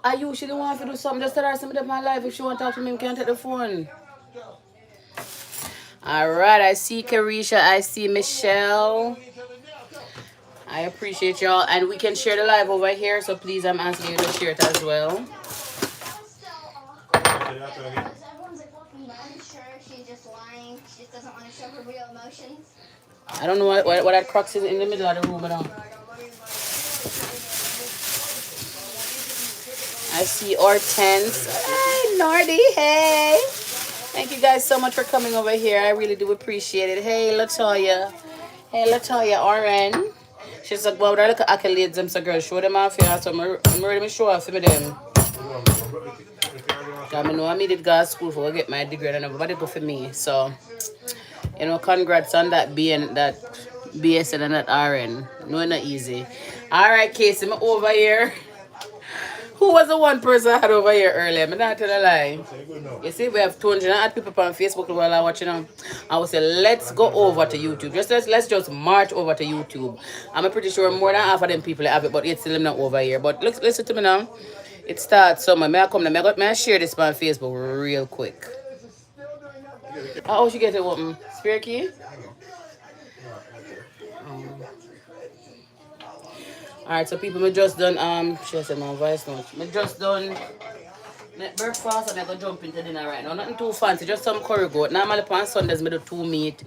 I usually want to do something. Just tell her something of my life. If she want to talk to me, can't take the phone. All right, I see Carisha. I see Michelle. I appreciate y'all. And we can share the live over here. So please, I'm asking you to share it as well. I don't know what that crux is in the middle of the room now. I see Hortense. Hey, Nardi. Hey. Thank you guys so much for coming over here. I really do appreciate it. Hey, Latoya. Hey, Latoya, RN. She's like, well, look at accolades. I'm so girl, show them off here. So I'm ready to show off for them. I know I needed God's school for to get my degree and everybody go for me. So, congrats on that being that BSN and that RN. No, not easy. All right, Casey, I'm over here. Who was the one person I had over here earlier? I'm not telling a lie. You see, we have 200 people on Facebook while I'm watching them. I would say, let's go over to YouTube. Let's just march over to YouTube. I'm pretty sure more than half of them people have it, but it's still not over here. But listen to me now. It starts somewhere. May I come now? May I share this on Facebook real quick? How she get it open? Spare key? Alright, so people, me just done she said my voice note. Me just done breakfast and I go jump into dinner right now. Nothing too fancy, just some curry goat. Normally on Sundays me do 2 meat.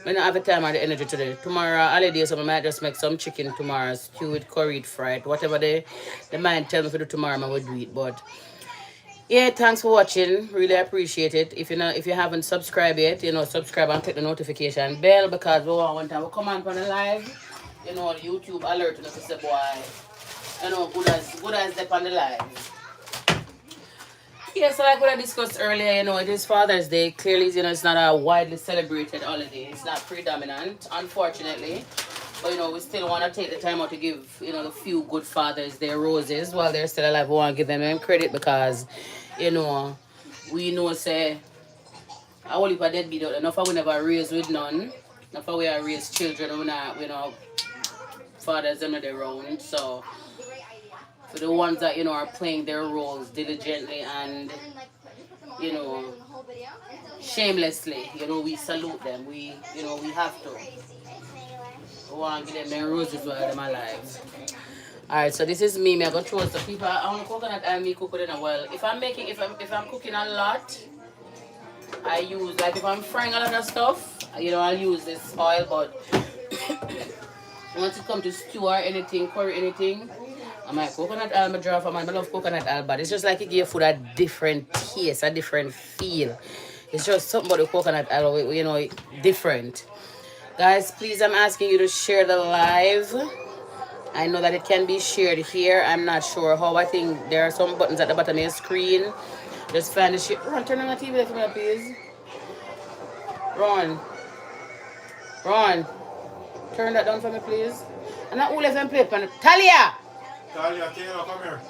I don't have the time or the energy today. Tomorrow holiday, so I might just make some chicken tomorrow, stew it, curry it, fried. Whatever they mind tell me to do tomorrow, I will do it. But yeah, thanks for watching. Really appreciate it. If you haven't subscribed yet, subscribe and click the notification bell because one time we come on the live. YouTube alert us to say boy, good as they on the live. Yeah, so like what I discussed earlier, it is Father's Day. Clearly, it's not a widely celebrated holiday. It's not predominant, unfortunately. But we still want to take the time out to give, the few good fathers their roses while they're still alive. We want to give them credit because, we know say a whole heap of deadbeat out there. Enough of we never raised with none. Enough of we are raised children, we fathers are not around. So for the ones that are playing their roles diligently and shamelessly, we salute them. We have to. We want to give them their roses while they're alive. Alright, so this is me. I'm gonna throw some people. I want coconut and me cook it in a well. If I'm cooking a lot, I use if I'm frying a lot of stuff, I'll use this oil, but once it comes to stew or anything, curry anything, I might coconut oil, I draw from I love coconut oil, but it's just like it gives food a different taste, a different feel. It's just something about the coconut oil, different. Guys, please, I'm asking you to share the live. I know that it can be shared here. I'm not sure how. I think there are some buttons at the bottom of your screen. Just find the shit. Ron, turn on the TV there for me, please. Ron. Turn that down for me, please. And that all left and play pan. Talia, come here.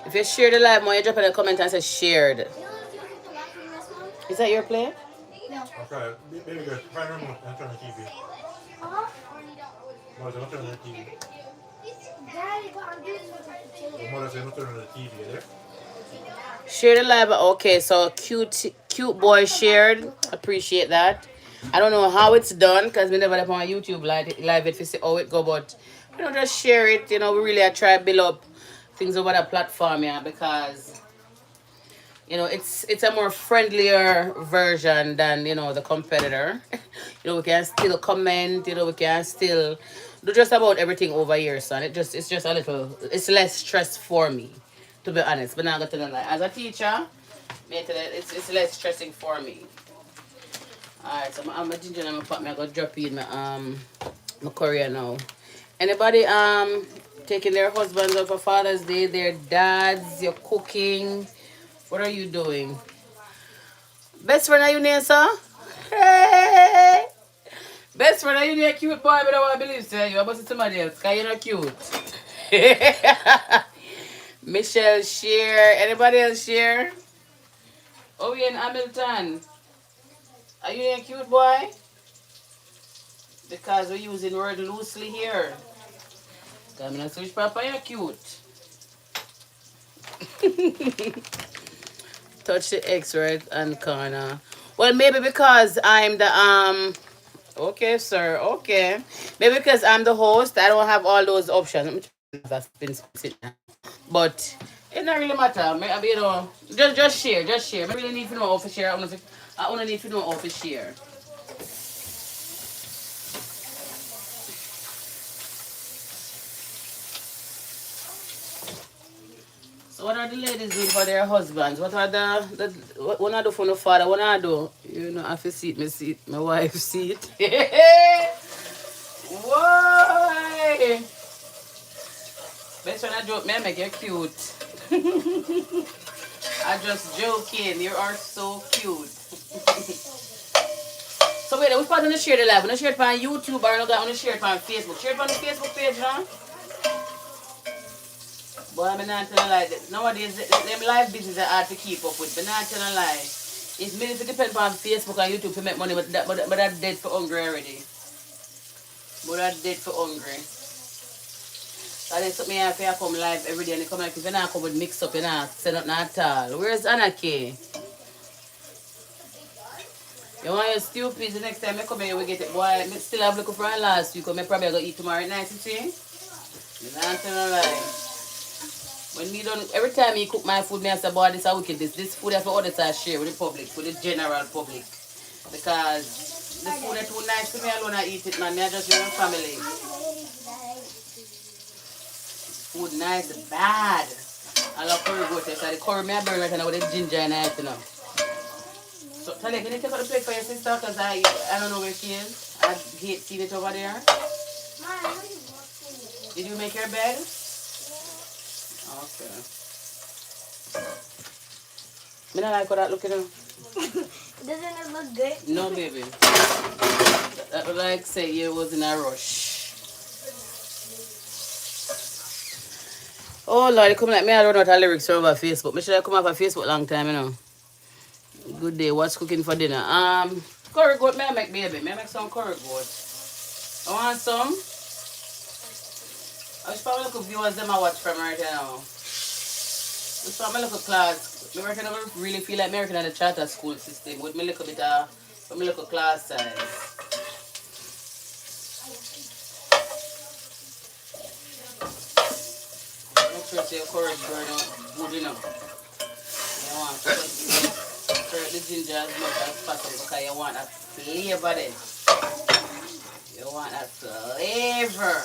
If you share the live, you drop in the comment and say shared. Is that your plate? No. Okay, maybe good. Find remote and turn the TV. Mother said, turn the TV. Daddy, but I'm doing it. Mother said, turn the TV there. Share the live. Okay, so cute boy shared. Appreciate that. I don't know how it's done because we never have on YouTube live it to see how it go, but just share it. We really try to build up things over the platform, because it's a more friendlier version than the competitor. We can still comment. We can still do just about everything over here, son. It's just a little. It's less stress for me, to be honest. But now I'm gonna tell you, as a teacher, it's less stressing for me. Alright, so I'm a ginger and I'm gonna drop in my career now. Anybody taking their husbands out for Father's Day, their dads, you're cooking. What are you doing? Best friend, are you near, sir? Hey! Best friend, are you near cute boy? But I don't want to believe sir. You about to somebody else, because you're not cute. Michelle share. Anybody else share? Oh, we in Hamilton. Are you a cute boy? Because we're using word loosely here. I'm gonna switch papa, you're cute. Touch the X right and corner. Well, maybe because I'm the okay, sir. Okay. Maybe because I'm the host, I don't have all those options. That's been sitting there. But it not really matter. You know, just share, just share. I really need to know how to share. I only need to know how to share. So what are the ladies doing for their husbands? What are what I do for the father? What I do? You know, I have to seat, my wife seat. Why? Best when I joke, man, make you cute. I just joking. You are so cute. So wait, which part on the share the live? On the share it on YouTube or on the share it on Facebook? Share it on the Facebook page, huh? Boy, I'm not telling a lie. Nowadays, them live business are hard to keep up with. But not telling a lie. It's mainly to depend on Facebook and YouTube to make money, but that's dead for hungry already. But that's dead for hungry. That is something I have to come live every day and they come like if you're not come with mix up, you're not set up not at all. Where's Anarchy? You want your stupid the next time I come here we get it. Boy, I still have looking for it last week, but I probably go eat tomorrow night, you see? You're not telling a lie. When me done, every time he cook my food, me I say, boy, this is wicked. This food I have to order to share with the public, with the general public. Because the food is too nice to me alone I eat it, man. Me I just with my family. Food nice, bad. I love curry goat. So the curry me I burn right now with the ginger and it, you know. So Talia, can you take out the plate for your sister? Because I don't know where she is. I hate seeing it over there. Did you make your bed? Okay. Me not like how that looking. Doesn't it look good? No, baby. That would like say you was in a rush. Oh Lord, you come like me. I don't know what the lyrics are over Facebook. Me should have come off of Facebook long time, you know. Good day. What's cooking for dinner? Curry goat. May I make baby? May I make some curry goat? I want some. I was probably look at viewers them I watch from right now. It's probably look at class. Me working over really feel like American in the charter school system with me little bit of with me little class size. Make sure your curry burn out good enough. You want to stir the ginger as much as possible because you want that flavor then. You want that flavor.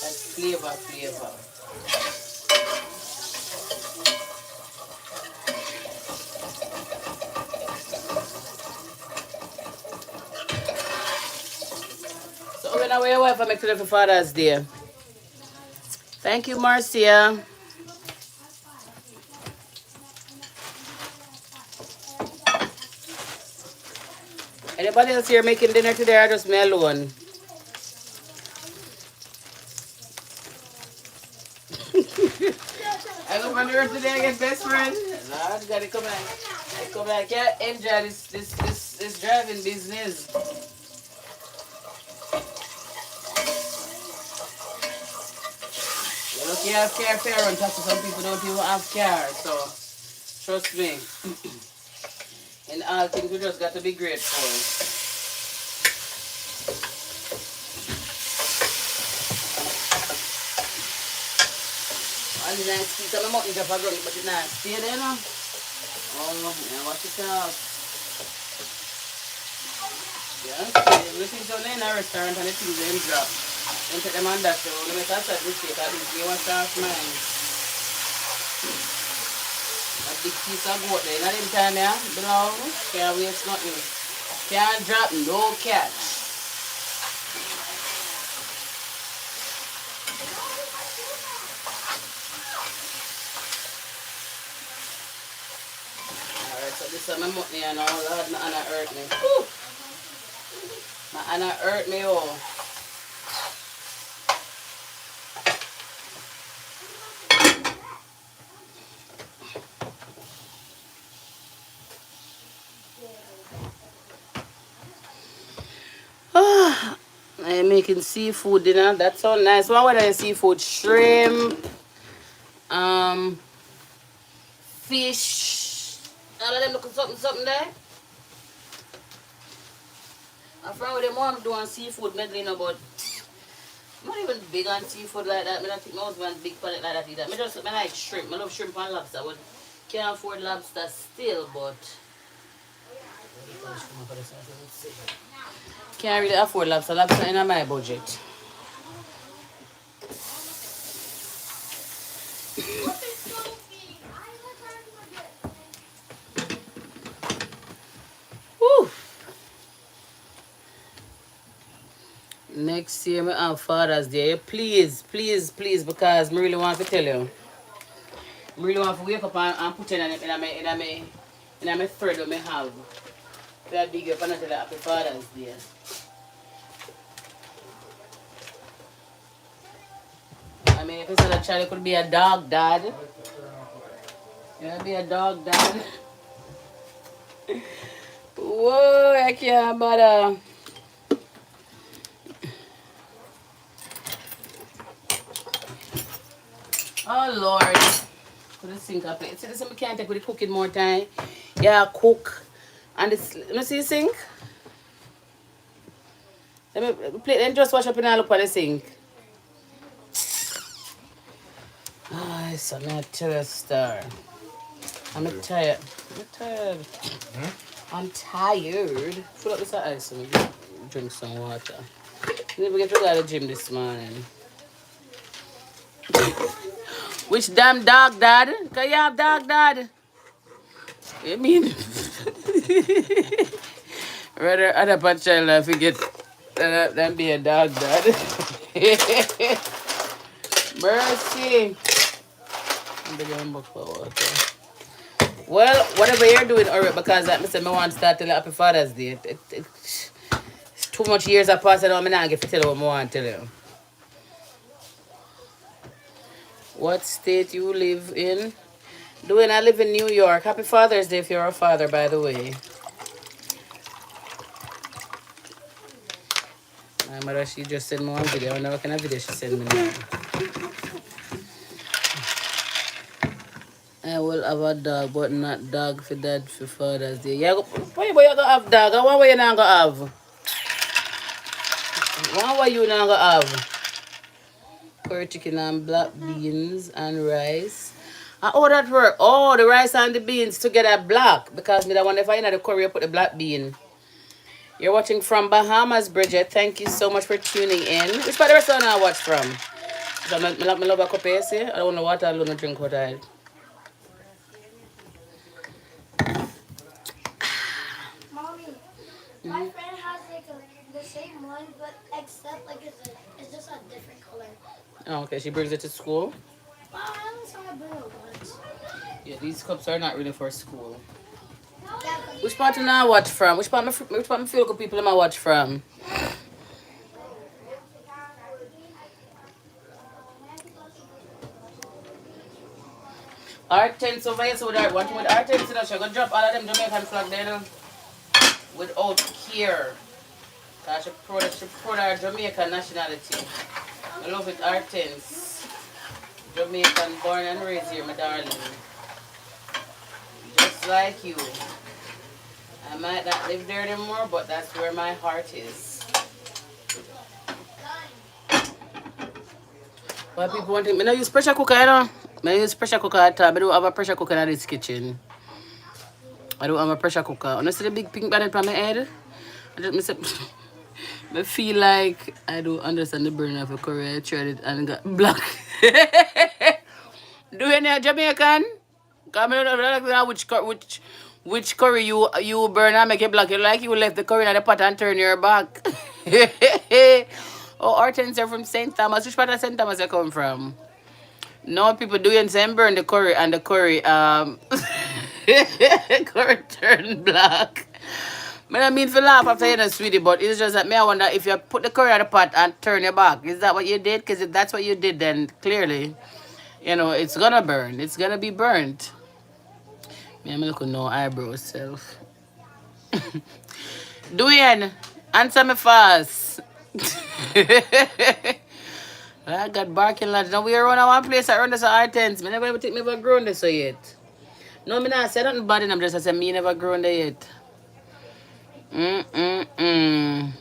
That flavor. So when I wear your wife, I make it for Father's Day. Thank you, Marcia. Anybody else here making dinner today or just me alone? I go on the earth today, I get best friend. Lord, gotta come back. I come back. Yeah, enjoy this driving business. You look, you have car fare on top of some people don't even have car, so trust me. In all things, we just got to be grateful. And then I see some mountains of a ground, but it's not stay there now. Oh, yeah, watch it out. Yeah, everything's on in a restaurant and the things them drop. Don't take them on that show. Let me start this shit. I think you want to start mine. A big piece of goat there. Not in time, yeah? Below. Can't waste nothing. Can't drop no catch. Alright, so this is my money and all. Lord, my Anna hurt me. Woo! My Anna hurt me, oh. I making seafood dinner. That's so nice. What are the seafood? Shrimp, fish. All of them looking something there. I found with them mom doing seafood medley, but I'm not even big on seafood like that. I don't think my husband's big on it like that either. I like shrimp. I love shrimp and lobster, but can't afford lobster still, but can't really afford lobster. Lobster in my budget. Woo. Next year, I have Father's Day. Please, because I really want to tell you. I really want to wake up and put in my thread that I have. That big up and tell you Happy Father's Day. I mean, if it's not a child, it could be a dog dad. It could be a dog dad. Whoa, I can't bother. Oh Lord. Put the sink up. See this one can't take with the cooking more time. Yeah, cook. And this, let me see the sink. Let me plate then just wash up and I look at the sink. Ah, it's not a star. I'm tired. I'm tired. Fill up this ice and drink some water. Never get to go to the gym this morning. Which damn dog, Dad? Can you have dog, Dad? You mean? Rather other a child I forget than be a dog, Dad. Mercy. I'm beginning book for water. Well, whatever you're doing, alright, because I said I want to start telling Happy Father's Day. It's too much years have passed and I'm not get to tell you what I want to tell you. What state you live in? I live in New York. Happy Father's Day if you're a father, by the way. My mother, she just sent me one video. I don't know what kind of video she sent me now. I will have a dog, but not dog for dad for Father's Day. Yeah, why you gonna have dog? One way you not gonna have? One way you not gonna have? Curry chicken and black beans and rice. Oh, that work. Oh, the rice and the beans together black. Because me that one if I in the curry, I put the black bean. You're watching from Bahamas, Bridget. Thank you so much for tuning in. Which part of the restaurant I watch from? So I love a cup of I don't know water, I don't drink water. Mommy, my friend has like the same one, but except like it's just a different color. Oh, okay. She brings it to school? I only saw it blue once. Yeah, these cups are not really for school. Which part do I watch from? Which part me feel good people am I watch from? R10 over here, so with R10 so she's gonna drop all of them Jamaican flag there without care. Cause she proud her Jamaican nationality. I love it, R10s. Jamaican, born and raised here, my darling. Just like you. I might not live there anymore, but that's where my heart is. Why people want to... I don't use pressure cooker, you know? I use pressure cooker at all. I don't have a pressure cooker in this kitchen. I don't have a pressure cooker. When I see the big pink bonnet on my head, I feel like I don't understand the burn of a curry. I tried it and got black. Do you know Jamaican? Come on, which curry you burn and make it black. You like you left the curry in the pot and turn your back. Oh, Hortense are from St. Thomas. Which part of St. Thomas you come from? No, people doing same burn the curry and the curry curry turn black. I mean for laugh after you know, sweetie, but it's just that me I wonder if you put the curry in the pot and turn your back. Is that what you did? Because if that's what you did, then clearly, you know, it's gonna burn. It's gonna be burnt. Me I'm looking no eyebrow self. Dwayne, answer me fast. I got barking lads. Now we are around one place around this our tents. Me never ever think me ever grown this so yet. No, me not say nothing bad in them, just I say me never grown there yet. Mm-mm-mm.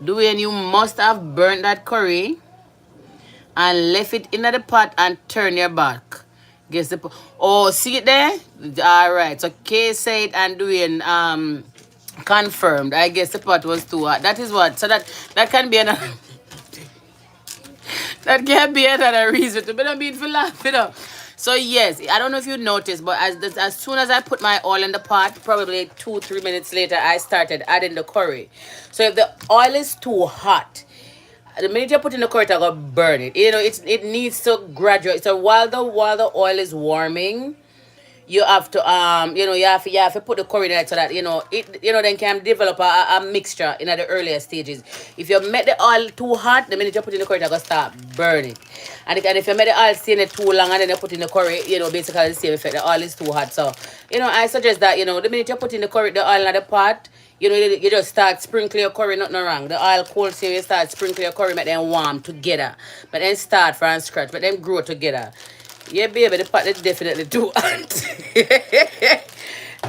Dwayne, you must have burnt that curry and left it in the pot and turn your back. Guess the oh, see it there? Alright. So Kay said and Dwayne confirmed. I guess the pot was too hot. That is what. So that can be another that can be another reason to be not being for laughing. So yes, I don't know if you noticed, but as soon as I put my oil in the pot, probably 2-3 minutes later, I started adding the curry. So if the oil is too hot, the minute you put in the curry, I'm gonna burn it. You know, it needs to graduate. So while the oil is warming, you have to you have to put the curry in it so that it then can develop a mixture in the earlier stages. If you make the oil too hot, the minute you put in the curry, it's gonna start burn it. And if you make the oil stay in it too long and then you put in the curry, basically the same effect. The oil is too hot. So I suggest that the minute you put in the curry, the oil in the pot, you just start sprinkling your curry, nothing wrong. The oil cold, so you start sprinkling your curry, make them warm together. But then start from scratch, but then grow together. Yeah, baby, the pot is definitely too hot.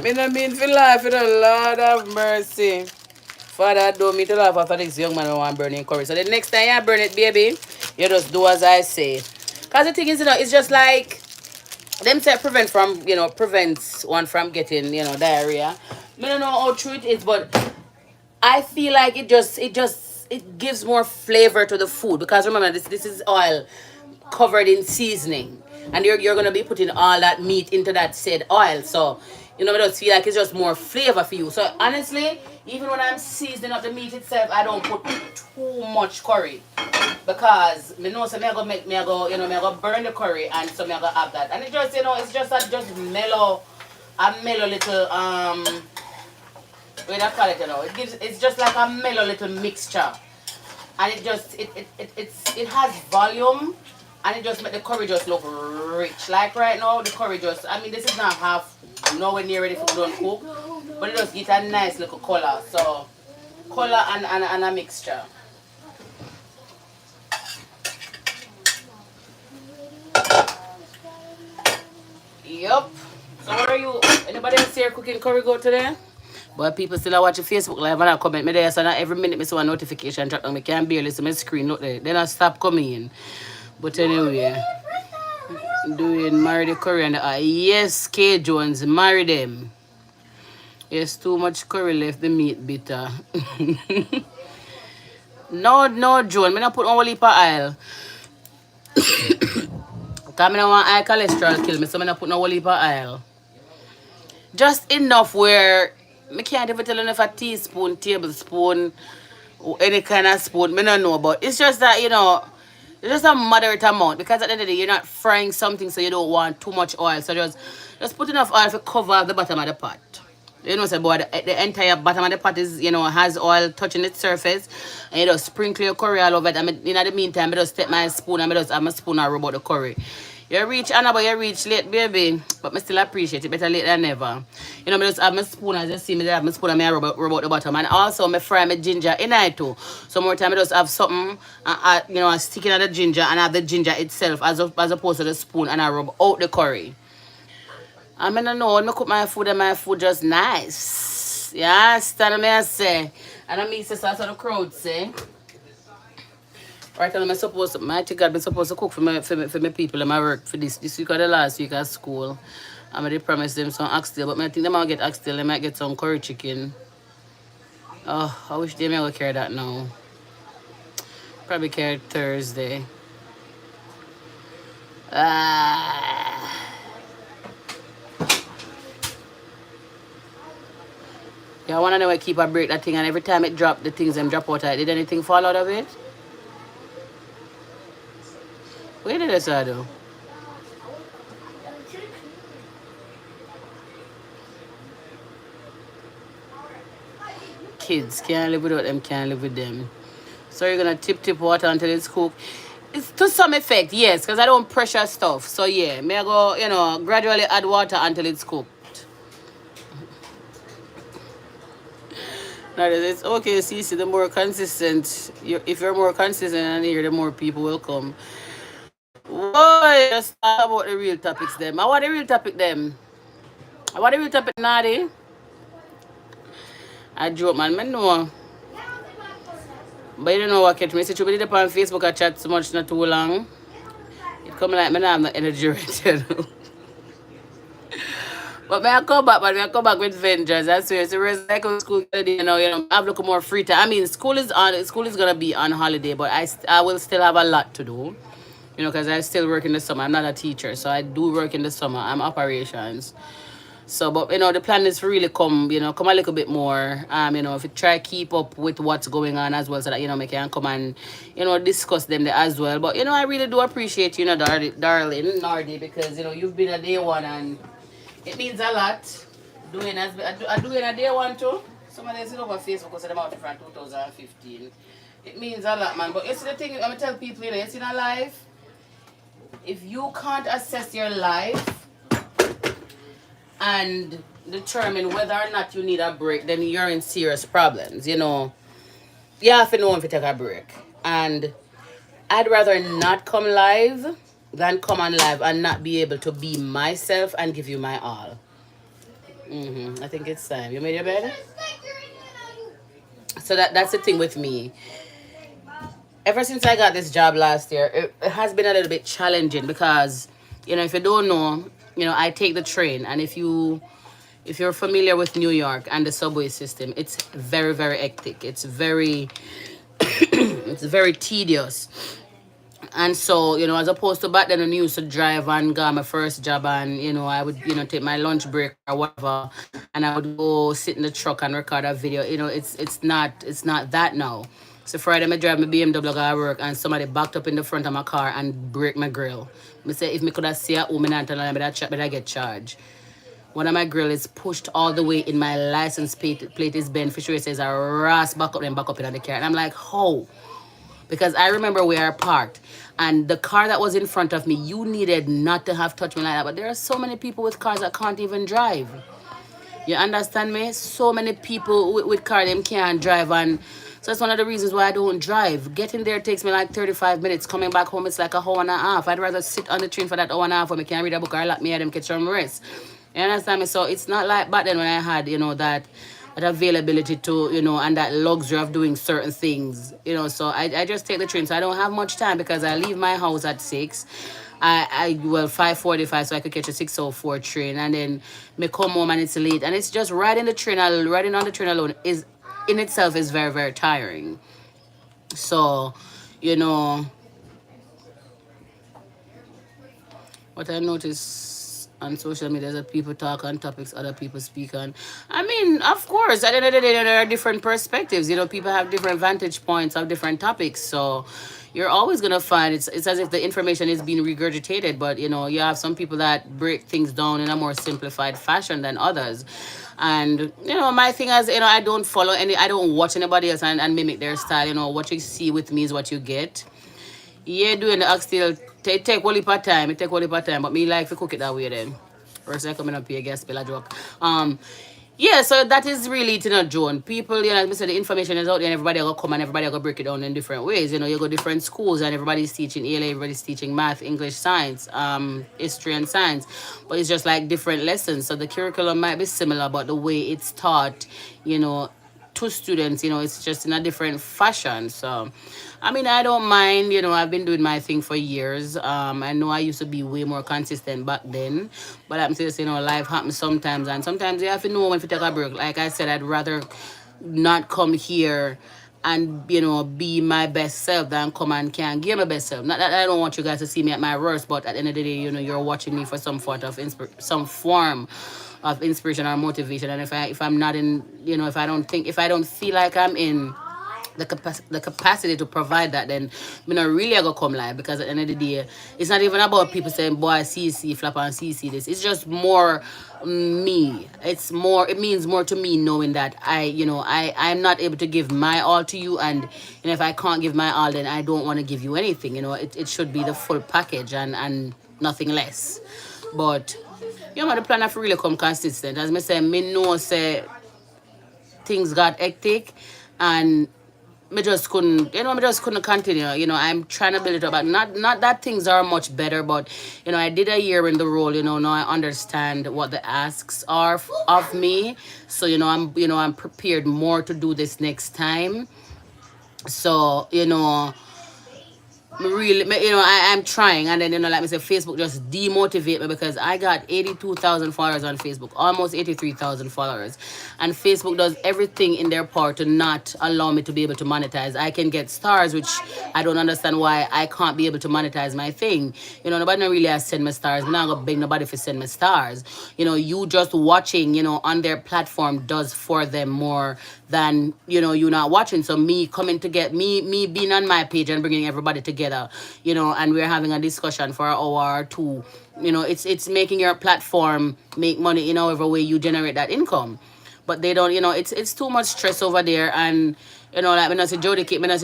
Me no mean for laugh, for the Lord of mercy. Father, I don't mean to laugh after this young man who want burning curry. So the next time you burn it, baby, you just do as I say. Because the thing is, it's just like, them say prevents one from getting, diarrhea. I don't know how true it is, but I feel like it gives more flavor to the food. Because remember, this is oil covered in seasoning. And you're gonna be putting all that meat into that said oil. So, I just feel like it's just more flavor for you. So honestly, even when I'm seasoning up the meat itself, I don't put too much curry. Because me know so me I go burn the curry and so me I go have that. And it just it's just mellow a mellow little what do you call it, it's just like a mellow little mixture. And it has volume. And it just make the curry just look rich. Like right now, the curry this is not half, nowhere near ready for done cook. But it just get a nice little color. So, color and a mixture. Yup. So what are you, anybody else here cooking curry go today? But people still are watching Facebook Live and I comment me there. So now every minute I see a notification drop down. I can barely see my screen look there. Then I stop coming in. But anyway, doing marry the curry and yes, K Jones, marry them. Yes, too much curry left the meat bitter. No, Joan, I don't put one heap of oil. Because I don't want high cholesterol kill me, so I don't put no heap of oil. Just enough where I can't even tell enough a teaspoon, tablespoon, or any kind of spoon. I don't know, but it's just that, it's just a moderate amount because at the end of the day, you're not frying something so you don't want too much oil. So just put enough oil to cover the bottom of the pot. So boy, the entire bottom of the pot is, has oil touching its surface. And you just sprinkle your curry all over it. And in the meantime, I just take my spoon and I just have my spoon and rub out the curry. You reach, Anna, but you reach late, baby. But I still appreciate it. Better late than never. I just have my spoon, as you see me, I have my spoon and I rub out the bottom. And also, I fry my ginger in it too. So more time, I just have something, I stick in the ginger and have the ginger itself as opposed to the spoon and I rub out the curry. I don't know, when I cook my food and my food just nice. Yeah, stand me I say. And I mean, that's what the crowd say. Right now, I'm supposed to cook for my people and my work for this week or the last week at school. I'm going to promise them some oxtail, but I think they might get oxtail, they might get some curry chicken. Oh, I wish they may carry that now. Probably carry Thursday. Yeah, I want to know why keep a break that thing and every time it drop, the things them drop out. Did anything fall out of it? Where did I say though? Kids can't live without them, can't live with them. So you're gonna tip water until it's cooked. It's to some effect, yes, because I don't pressure stuff. So yeah, may I go, gradually add water until it's cooked. That is, it's okay, Cee Cee, the more consistent, if you're more consistent and here, the more people will come. Boy, just talk about the real topics, them. I want the real topic, them. I want the real topic, Naughty. I joke, man. I know. But you don't know what catch me. See, you did up on Facebook, I chat so much, not too long. It come like, me not have no energy right now. But may I come back, but may I come back with vengeance. I swear. So it's like school today, I have a little more free time. I mean, school is gonna be on holiday, but I will still have a lot to do. Because I still work in the summer. I'm not a teacher, so I do work in the summer. I'm operations. So, but the plan is to really come a little bit more. If you try keep up with what's going on as well, so that we can come and discuss them there as well. But I really do appreciate darling Nardi, because you've been a day one and it means a lot. I doing a day one too. Somebody is over Facebook because I'm out from 2015. It means a lot, man. But you see the thing, I'm gonna tell people, you see in life, if you can't assess your life and determine whether or not you need a break, then you're in serious problems. You have to know if you take a break. And I'd rather not come live than come on live and not be able to be myself and give you my all. I think it's time. You made your bed? So that's the thing with me. Ever since I got this job last year, it has been a little bit challenging because, if you don't know, I take the train, and if you're familiar with New York and the subway system, it's very, very hectic. It's very it's very tedious. And so, as opposed to back then, when I used to drive and got my first job, and I would take my lunch break or whatever, and I would go sit in the truck and record a video. It's not that now. So Friday, I drive my BMW go to work, and somebody backed up in the front of my car and break my grill. I say if me could have see at home, I get charged. One of my grill is pushed all the way in my license plate is bent. For sure, it says a ras back up in the car, and I'm like, how? Because I remember where I parked, and the car that was in front of me, you needed not to have touched me like that. But there are so many people with cars that can't even drive. You understand me? So many people with cars them can't drive, and so that's one of the reasons why I don't drive. Getting there takes me like 35 minutes. Coming back home, it's like a hour and a half. I'd rather sit on the train for that hour and a half when I can read a book or lock me at them catch some rest. You understand me? So it's not like back then when I had, that availability to, and that luxury of doing certain things, So I just take the train. So I don't have much time because I leave my house at 6. Well, 5:45, so I could catch a 6:04 train, and then me come home and it's late, and it's just riding on the train alone is in itself is very, very tiring. So, you know, what I notice on social media is that people talk on topics other people speak on. I mean, of course, at the end of the day, there are different perspectives. People have different vantage points of different topics. So you're always gonna find it's as if the information is being regurgitated, but you have some people that break things down in a more simplified fashion than others. And my thing is, I don't watch anybody else and mimic their style. What you see with me is what you get. Yeah, doing the oxtail take one heap of time. It take one heap of time, but me like to cook it that way then. Or else I coming up here guess spell a joke. Yeah, so that is really Joan. People, as I said, the information is out there and everybody will come and everybody will break it down in different ways. You go different schools and everybody's teaching ELA, everybody's teaching math, English, science, history and science. But it's just like different lessons. So the curriculum might be similar, but the way it's taught, to students, it's just in a different fashion. So I mean, I don't mind, I've been doing my thing for years. I know I used to be way more consistent back then, but I'm just, life happens sometimes, and sometimes you have to know when to take a break. Like I said, I'd rather not come here and, be my best self than come and can't give my best self. Not that I don't want you guys to see me at my worst, but at the end of the day, you're watching me for some form of inspiration or motivation. And if I'm not in, if I don't feel like I'm in the capacity to provide that, then me not really gonna come live, because at the end of the day, it's not even about people saying, boy, Cee Cee flap and Cee Cee this. It's just more me. It means more to me knowing that I'm not able to give my all to you, and if I can't give my all, then I don't want to give you anything. It should be the full package and nothing less. But the plan of really come consistent. As me say, me know say things got hectic, and I just couldn't continue. I'm trying to build it up, but not that things are much better, but I did a year in the role. Now I understand what the asks are of me. So I'm prepared more to do this next time. So really, I'm trying, and then like I said, Facebook just demotivate me because I got 82,000 followers on Facebook, almost 83,000 followers, and Facebook does everything in their power to not allow me to be able to monetize. I can get stars, which I don't understand why I can't be able to monetize my thing. Nobody not really has send me stars. I'm not gonna beg nobody for send me stars. You just watching, on their platform does for them more than you not watching. So me coming to get me being on my page and bringing everybody together, and we're having a discussion for an hour or two. It's making your platform make money in however way you generate that income. But they don't. It's too much stress over there. And like when I say Jody Cape on this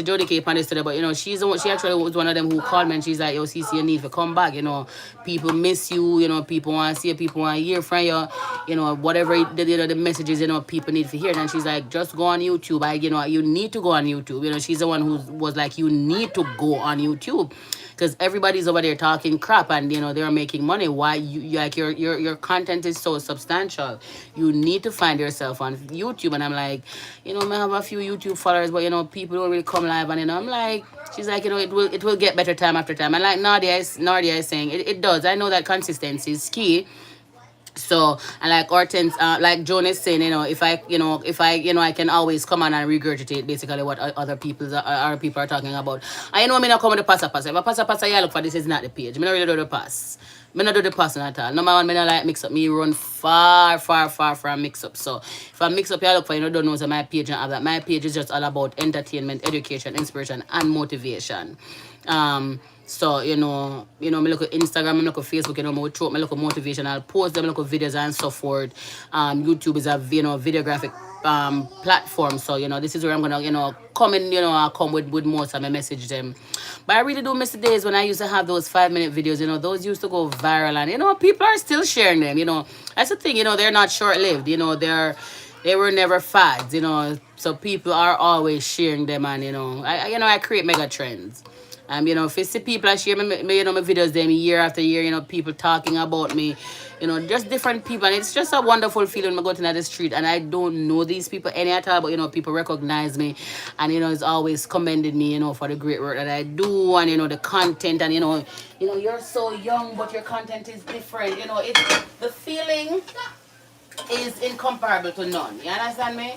today, but she's the one, she actually was one of them who called me, and she's like, yo, Cee Cee, you need to come back. People miss you. People want to see you, people want to hear from you. Whatever the messages people need to hear. And she's like, just go on YouTube. You need to go on YouTube. She's the one who was like, you need to go on YouTube, because everybody's over there talking crap, and they're making money. Why like your content is so substantial? You need to find yourself on YouTube. And I'm like, I have a few YouTube followers, but people don't really come live. And I'm like, she's like, it will get better time after time. And like Nadia is saying, it does. I know that consistency is key. So, and like Hortense, like Joan is saying, if I can always come on and regurgitate basically what other people are talking about. I me not come with the passa. If a passa, yeah, look for this is not the page. Me not really do the pass. Me not do the passing at all. Number one, me not like mix up. Me run far from mix up. So if I mix up, you look for, don't know, so my page and all that. My page is just all about entertainment, education, inspiration, and motivation. So me look at Instagram, me look at Facebook, me throw me look at motivational posts, them look at videos and so forth. YouTube is a videographic platform. So this is where I'm gonna come in, I come with most of my message them. But I really do miss the days when I used to have those 5-minute videos. Those used to go viral, and people are still sharing them. That's the thing. They're not short lived. They were never fads. So people are always sharing them, and I create mega trends. If you see people I share my videos them year after year, people talking about me, just different people, and it's just a wonderful feeling when I go to the street and I don't know these people any at all, but people recognize me, and it's always commended me, for the great work that I do, and the content, and you're so young but your content is different, it's the feeling is incomparable to none. You understand me?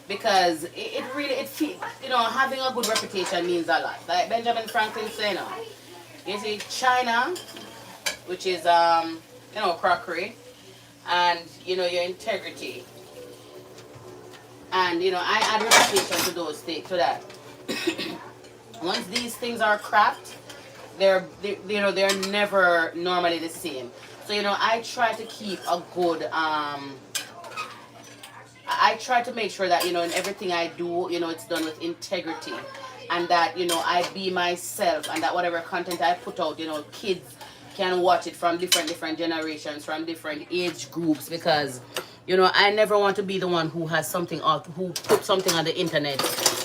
Because it really having a good reputation means a lot. Like Benjamin Franklin said, you see China, which is crockery, and your integrity, and I add reputation to those things, to that. Once these things are cracked, they're never normally the same. So I try to keep a good I try to make sure that in everything I do, it's done with integrity, and that I be myself, and that whatever content I put out, kids can watch it from different generations, from different age groups, because I never want to be the one who has something out, who put something on the internet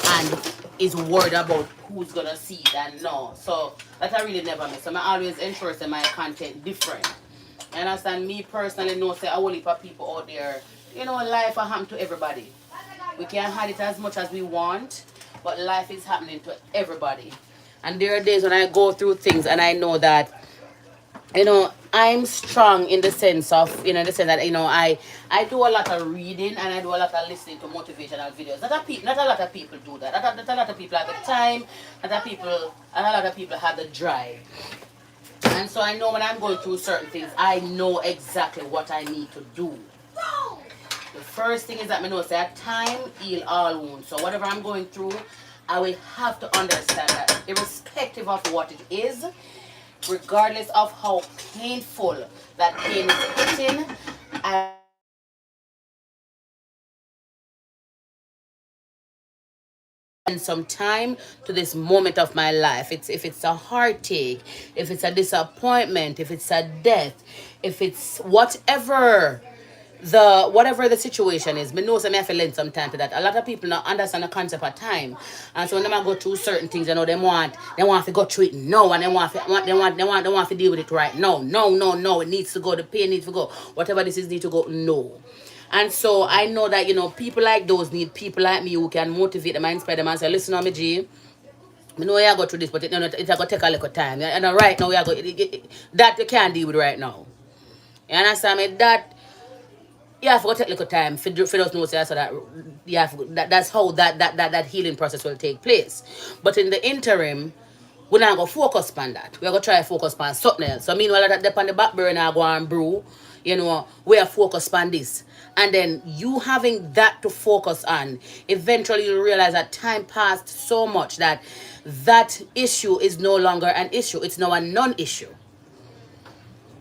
and is worried about who's gonna see it and no. So that I really never miss. So I always ensure that my content different. You understand? Me personally know say I will heap of people out there. Life will happen to everybody. We can't hide it as much as we want, but life is happening to everybody. And there are days when I go through things and I know that, I'm strong in the sense of, in the sense that, I do a lot of reading and I do a lot of listening to motivational videos. Not a lot of people do that. Not a lot of people have the time. Not a lot of people have the drive. And so I know when I'm going through certain things, I know exactly what I need to do. The first thing is that I know that time heal all wounds. So whatever I'm going through, I will have to understand that irrespective of what it is, regardless of how painful that pain is hitting, I spend some time to this moment of my life. If it's a heartache, if it's a disappointment, if it's a death, if it's whatever, the whatever the situation is, me know say me have to lend some time to that. A lot of people not understand the concept of time, and so when them go through certain things, they want to go through it now, and they want to deal with it right now. No, no, no, it needs to go. The pain needs to go. Whatever this is need to go. No. And so I know that people like those need people like me who can motivate them and inspire them and say, listen on me, G. I know you go through this, but it's going to take a little time. And right now, that you can't deal with right now. You understand me? That you have to take a little time for those know so that that's how that healing process will take place. But in the interim, we're not gonna focus on that. We're gonna try to focus on something else. So meanwhile that dep on the back burner I go and brew, we are focused on this. And then you having that to focus on, eventually you'll realize that time passed so much that that issue is no longer an issue. It's now a non-issue.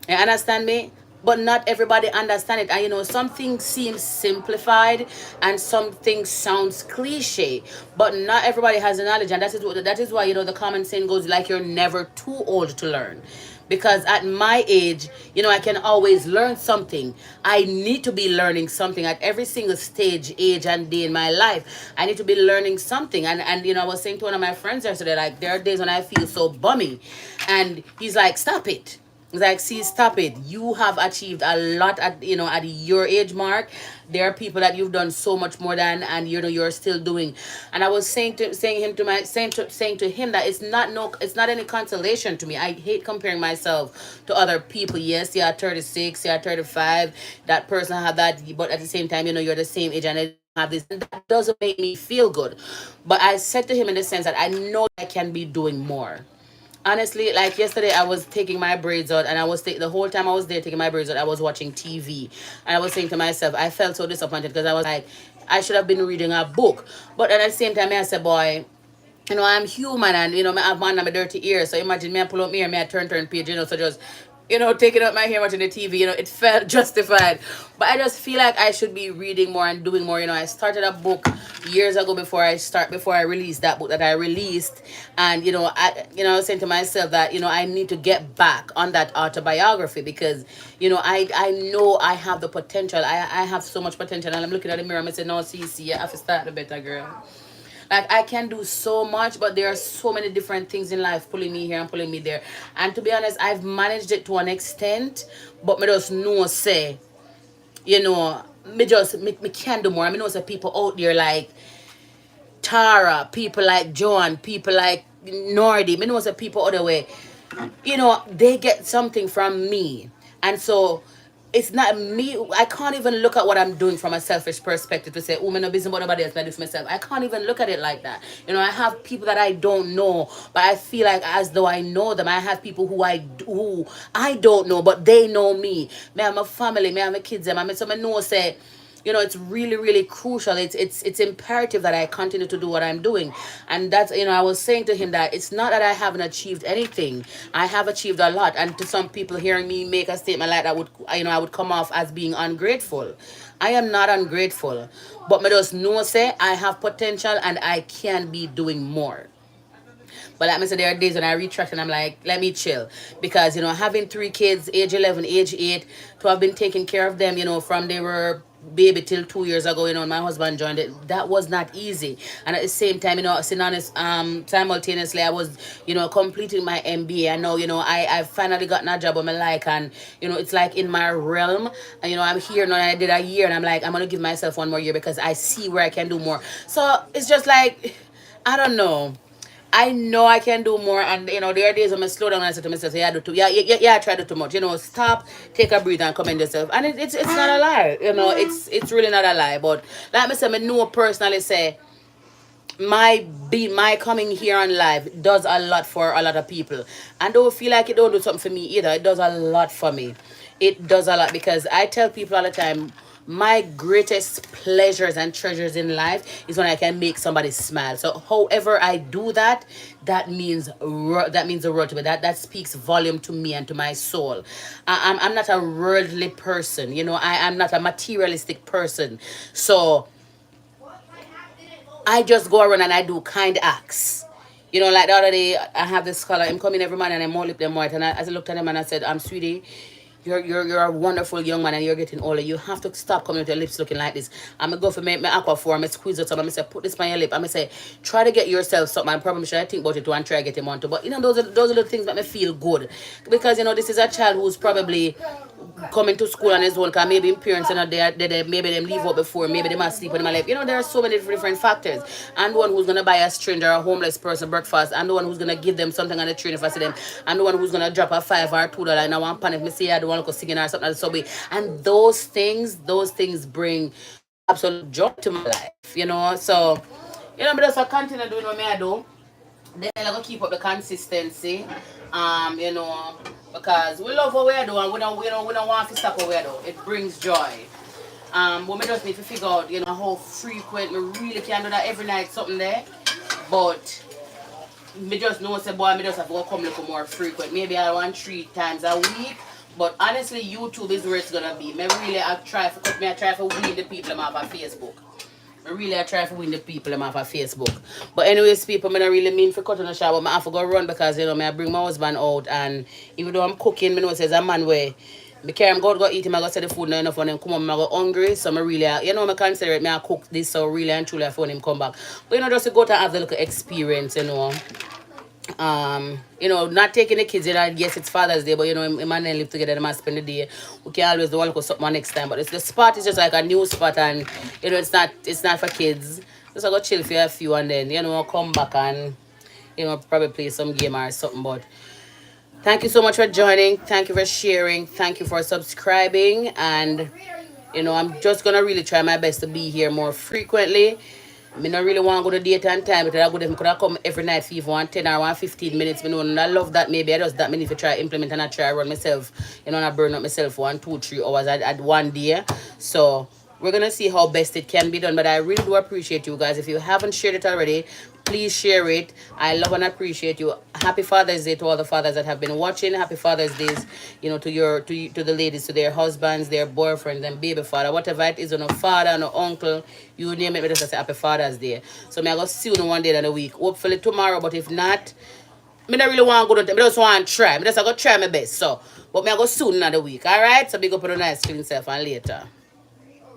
You understand me? But not everybody understand it. And some things seem simplified and some things sounds cliche. But not everybody has the knowledge. And that is why, the common saying goes like you're never too old to learn. Because at my age, I can always learn something. I need to be learning something at every single stage, age, and day in my life. I need to be learning something. And I was saying to one of my friends yesterday, like, there are days when I feel so bummy. And he's like, stop it. Like, see, stop it. You have achieved a lot at your age mark. There are people that you've done so much more than, and you're still doing. And I was saying to him that it's not any consolation to me. I hate comparing myself to other people. Yes, you're 36, you're 35. That person had that, but at the same time, you're the same age and it have this, and that doesn't make me feel good. But I said to him in the sense that I know I can be doing more. Honestly, like yesterday, I was taking my braids out, and the whole time I was there taking my braids out, I was watching TV, and I was saying to myself, I felt so disappointed because I was like, I should have been reading a book, but at the same time, I said, boy, I'm human, and I have man on my dirty ear. So imagine me I pull up me me I turn page, so just taking out my hair watching the TV, it felt justified. But I just feel like I should be reading more and doing more. I started a book years ago before I released that book that I released, and I was saying to myself that I need to get back on that autobiography because I know I have the potential. I have so much potential, and I'm looking at the mirror and I say, no, Cee Cee, you have to start the better, girl. Like, I can do so much, but there are so many different things in life pulling me here and pulling me there. And to be honest, I've managed it to an extent, but me just know say, me can do more. I mean, know say people out there like Tara, people like Joan, people like Nordy, me know say people other way, they get something from me. And so it's not me. I can't even look at what I'm doing from a selfish perspective to say, oh, I'm not busy about nobody else, I do for myself. I can't even look at it like that. I have people that I don't know, but I feel like as though I know them. I have people who I don't know, but they know me. Me and my family, me and my kids, them. I mean, so I know say, it's really really crucial. It's imperative that I continue to do what I'm doing. And that's, I was saying to him that it's not that I haven't achieved anything. I have achieved a lot, and to some people hearing me make a statement like that would, I would come off as being ungrateful. I am not ungrateful, but me just know say I have potential and I can be doing more. But like I said, there are days when I retract and I'm like, let me chill. Because, having three kids, age 11, age 8, to have been taking care of them, from they were baby till 2 years ago, my husband joined it. That was not easy. And at the same time, simultaneously, I was, completing my MBA. I know, I finally gotten a job I like, and, it's like in my realm. And, I'm here now, and I did a year, and I'm like, I'm going to give myself one more year because I see where I can do more. So it's just like, I don't know. I know I can do more, and there are days when I slow down and I say to myself, yeah, I do too, yeah, I try to do too much. Stop, take a breathe, and commend yourself. And it's not a lie, it's really not a lie. But like I said, I know personally say my coming here on live does a lot for a lot of people, and don't feel like it don't do something for me either. It does a lot for me. It does a lot because I tell people all the time, my greatest pleasures and treasures in life is when I can make somebody smile. So however I do that, that means the world to me. That speaks volume to me and to my soul. I'm not a worldly person. I'm not a materialistic person. So I just go around and I do kind acts. Like the other day, I have this scholar. I'm coming every morning and I'm more lip them white. And as I looked at him and I said, sweetie, You're a wonderful young man and you're getting older. You have to stop coming with your lips looking like this. I'm gonna go for my aqua form, I squeeze it up, I'm gonna say put this on your lip. I'm gonna say try to get yourself something. I probably should I think about it too and try to get him onto. But you know those are the things that make me feel good. Because you know this is a child who's probably coming to school on his own because maybe parents are not there, maybe them leave out before, maybe they must sleep when they life. You know, there are so many different factors. And the one who's gonna buy a stranger a homeless person breakfast, and the one who's gonna give them something on the train if I see them, and the one who's gonna drop a $5 or $2 in a one pan if me see I don't want to go singing or something at the subway. And those things bring absolute joy to my life, you know. So, you know, me just continue doing what me I do. Then I gotta keep up the consistency. You know, because we love what we do and we don't want to stop what we do. It brings joy. But we just need to figure out, you know, how frequent we really can do that every night, something there. But me just know say boy, me just have to come a little more frequent. Maybe I want 3 times a week. But honestly, YouTube is where it's gonna be. I try to win the people off of Facebook. I try to win the people off of Facebook. But anyways, people, I don't really mean for cutting a shower, but I have to go run because you know I bring my husband out and even though I'm cooking, I know it says a man way. I carry him go eat him, I go say the food not enough and then come home, I go hungry. So I really you know I consider it, I cook this so really and truly I phone him come back. But you know, just to go to have the little experience, you know. You know, not taking the kids, you know, yes, it's Father's Day, but you know, him and them live together, they must spend the day. We can always do all something next time. But the spot is just like a new spot and you know it's not for kids. Just I go chill for a few and then, you know, come back and you know, probably play some game or something. But thank you so much for joining. Thank you for sharing. Thank you for subscribing. And you know, I'm just gonna really try my best to be here more frequently. I don't really want to go to date and time because I could have come every night for even 10 or 15 minutes. I know, and I love that maybe I just that many to try implement and I try run myself, you know, and I burn up myself 1, 2, 3 hours at one day. So we're gonna see how best it can be done. But I really do appreciate you guys. If you haven't shared it already, please share it. I love and appreciate you. Happy Father's Day to all the fathers that have been watching. Happy Father's Days, you know, to the ladies, to their husbands, their boyfriends, and baby father, whatever it is, no father, no uncle, you name it. Me just say Happy Father's Day. So me I go see you one day in the week. Hopefully tomorrow, but if not, me don't really want to go to them. I just want to try. Me just I go try my best. So, but me I go soon in the week. All right. So big up on the nice clean self and later.